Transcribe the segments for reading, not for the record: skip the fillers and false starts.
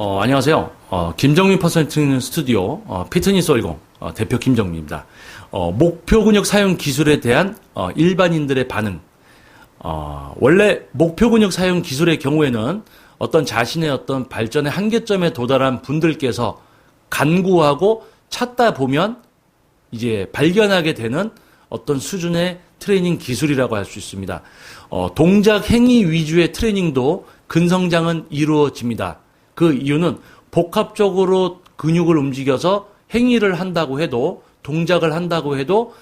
안녕하세요. 김정민 퍼스널 트레이닝 스튜디오 피트니스 월공 대표 김정민입니다. 목표 근육 사용 기술에 대한 일반인들의 반응. 원래 목표 근육 사용 기술의 경우에는 어떤 자신의 어떤 발전의 한계점에 도달한 분들께서 간구하고 찾다 보면 이제 발견하게 되는 어떤 수준의 트레이닝 기술이라고 할 수 있습니다. 동작 행위 위주의 트레이닝도 근성장은 이루어집니다. 그 이유는 복합적으로 근육을 움직여서 행위를 한다고 해도, 동작을 한다고 해도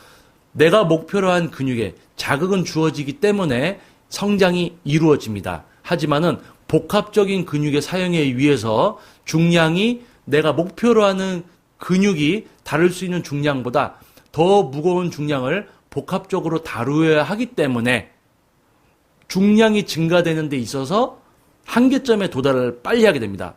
내가 목표로 한 근육에 자극은 주어지기 때문에 성장이 이루어집니다. 하지만은 복합적인 근육의 사용에 의해서 중량이 내가 목표로 하는 근육이 다룰 수 있는 중량보다 더 무거운 중량을 복합적으로 다루어야 하기 때문에 중량이 증가되는 데 있어서 한계점에 도달을 빨리 하게 됩니다.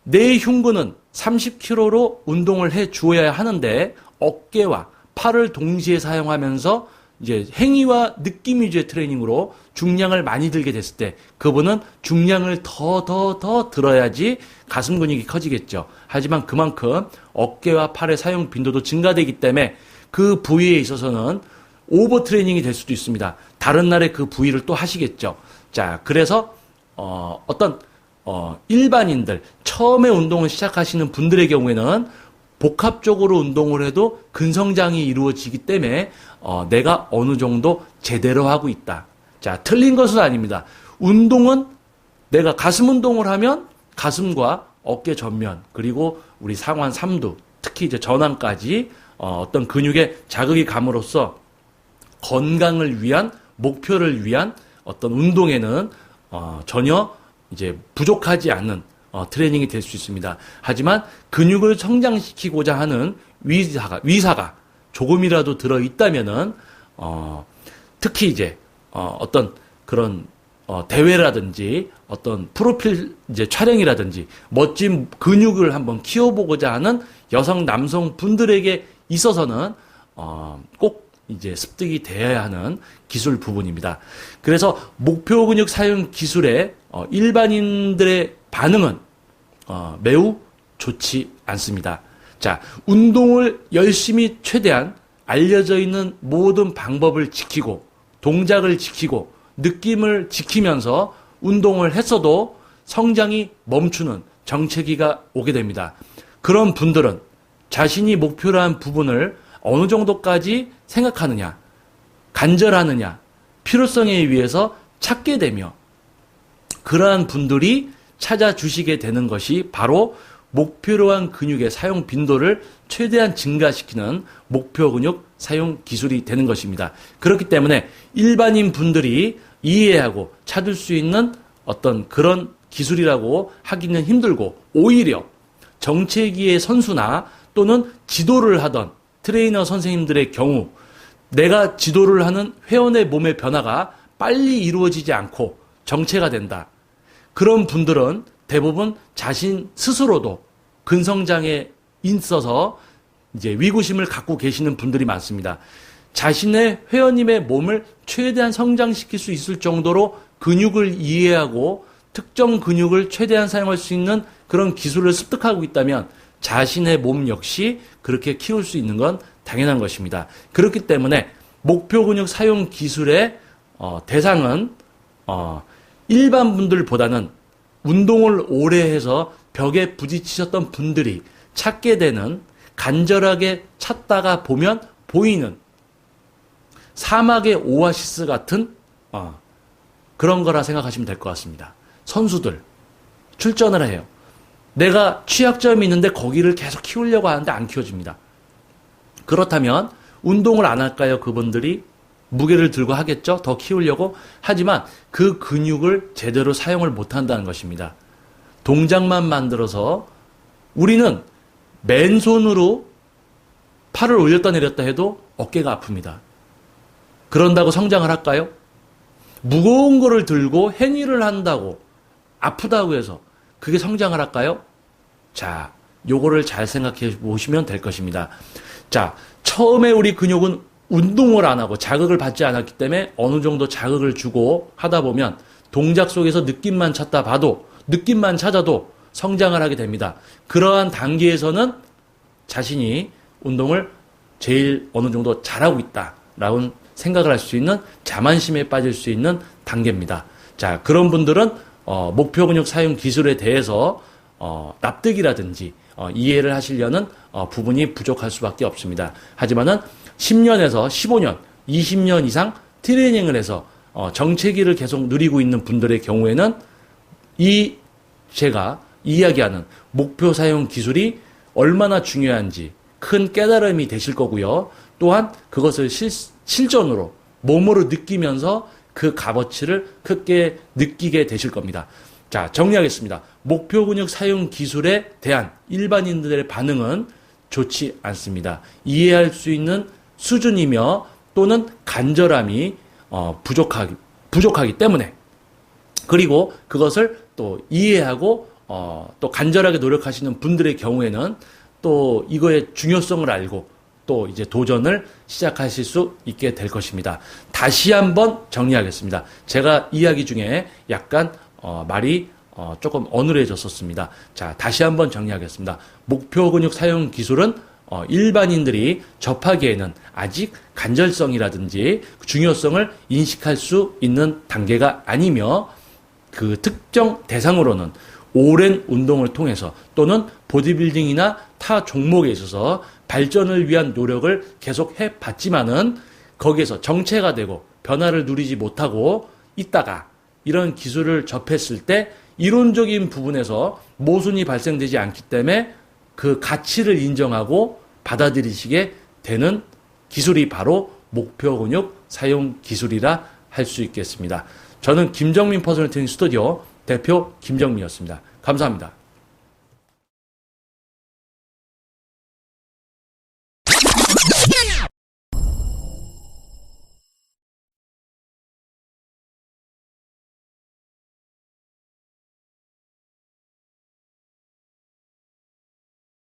내 흉부는 30kg로 운동을 해 주어야 하는데 어깨와 팔을 동시에 사용하면서 이제 행위와 느낌 위주의 트레이닝으로 중량을 많이 들게 됐을 때 그분은 중량을 더 들어야지 가슴 근육이 커지겠죠. 하지만 그만큼 어깨와 팔의 사용 빈도도 증가되기 때문에 그 부위에 있어서는 오버 트레이닝이 될 수도 있습니다. 다른 날에 그 부위를 또 하시겠죠. 자, 그래서 일반인들, 처음에 운동을 시작하시는 분들의 경우에는 복합적으로 운동을 해도 근성장이 이루어지기 때문에 내가 어느 정도 제대로 하고 있다. 자, 틀린 것은 아닙니다. 운동은 내가 가슴 운동을 하면 가슴과 어깨 전면, 그리고 우리 상완 삼두, 특히 이제 전완까지 어떤 근육에 자극이 감으로써 건강을 위한, 목표를 위한 어떤 운동에는 전혀 이제 부족하지 않는 트레이닝이 될 수 있습니다. 하지만 근육을 성장시키고자 하는 위사가 조금이라도 들어 있다면은 특히 이제 어떤 그런 대회라든지 어떤 프로필 이제 촬영이라든지 멋진 근육을 한번 키워보고자 하는 여성 남성 분들에게 있어서는 꼭 이제 습득이 되어야 하는 기술 부분입니다. 그래서 목표 근육 사용 기술에 일반인들의 반응은 매우 좋지 않습니다. 자, 운동을 열심히 최대한 알려져 있는 모든 방법을 지키고 동작을 지키고 느낌을 지키면서 운동을 했어도 성장이 멈추는 정체기가 오게 됩니다. 그런 분들은 자신이 목표로 한 부분을 어느 정도까지 생각하느냐, 간절하느냐, 필요성에 의해서 찾게 되며 그러한 분들이 찾아주시게 되는 것이 바로 목표로 한 근육의 사용 빈도를 최대한 증가시키는 목표 근육 사용 기술이 되는 것입니다. 그렇기 때문에 일반인 분들이 이해하고 찾을 수 있는 어떤 그런 기술이라고 하기는 힘들고 오히려 정체기의 선수나 또는 지도를 하던 트레이너 선생님들의 경우 내가 지도를 하는 회원의 몸의 변화가 빨리 이루어지지 않고 정체가 된다. 그런 분들은 대부분 자신 스스로도 근성장에 있어서 이제 위구심을 갖고 계시는 분들이 많습니다. 자신의 회원님의 몸을 최대한 성장시킬 수 있을 정도로 근육을 이해하고 특정 근육을 최대한 사용할 수 있는 그런 기술을 습득하고 있다면 자신의 몸 역시 그렇게 키울 수 있는 건 당연한 것입니다. 그렇기 때문에 목표 근육 사용 기술의 대상은 일반 분들보다는 운동을 오래 해서 벽에 부딪히셨던 분들이 찾게 되는, 간절하게 찾다가 보면 보이는 사막의 오아시스 같은 그런 거라 생각하시면 될 것 같습니다. 선수들 출전을 해요. 내가 취약점이 있는데 거기를 계속 키우려고 하는데 안 키워집니다. 그렇다면 운동을 안 할까요? 그분들이 무게를 들고 하겠죠? 더 키우려고? 하지만 그 근육을 제대로 사용을 못 한다는 것입니다. 동작만 만들어서 우리는 맨손으로 팔을 올렸다 내렸다 해도 어깨가 아픕니다. 그런다고 성장을 할까요? 무거운 거를 들고 행위를 한다고 아프다고 해서 그게 성장을 할까요? 자, 요거를 잘 생각해 보시면 될 것입니다. 자, 처음에 우리 근육은 운동을 안 하고 자극을 받지 않았기 때문에 어느 정도 자극을 주고 하다 보면 동작 속에서 느낌만 찾아도 성장을 하게 됩니다. 그러한 단계에서는 자신이 운동을 제일 어느 정도 잘하고 있다라는 생각을 할 수 있는 자만심에 빠질 수 있는 단계입니다. 자, 그런 분들은 목표 근육 사용 기술에 대해서 납득이라든지 이해를 하시려는 부분이 부족할 수밖에 없습니다. 하지만은 10년에서 15년, 20년 이상 트레이닝을 해서 정체기를 계속 누리고 있는 분들의 경우에는 제가 이야기하는 목표 사용 기술이 얼마나 중요한지 큰 깨달음이 되실 거고요. 또한 그것을 실전으로 몸으로 느끼면서 그 값어치를 크게 느끼게 되실 겁니다. 자, 정리하겠습니다. 목표 근육 사용 기술에 대한 일반인들의 반응은 좋지 않습니다. 이해할 수 있는 수준이며 또는 간절함이 부족하기 때문에, 그리고 그것을 또 이해하고 또 간절하게 노력하시는 분들의 경우에는 또 이거의 중요성을 알고 또 이제 도전을 시작하실 수 있게 될 것입니다. 다시 한번 정리하겠습니다. 제가 이야기 중에 약간 말이 조금 어눌해졌었습니다. 자, 다시 한번 정리하겠습니다. 목표 근육 사용 기술은 일반인들이 접하기에는 아직 간절성이라든지 중요성을 인식할 수 있는 단계가 아니며, 그 특정 대상으로는 오랜 운동을 통해서 또는 보디빌딩이나 타 종목에 있어서 발전을 위한 노력을 계속 해봤지만은 거기에서 정체가 되고 변화를 누리지 못하고 있다가 이런 기술을 접했을 때 이론적인 부분에서 모순이 발생되지 않기 때문에 그 가치를 인정하고 받아들이시게 되는 기술이 바로 목표 근육 사용 기술이라 할 수 있겠습니다. 저는 김정민 퍼스널 트레이닝 스튜디오 대표 김정민이었습니다. 감사합니다.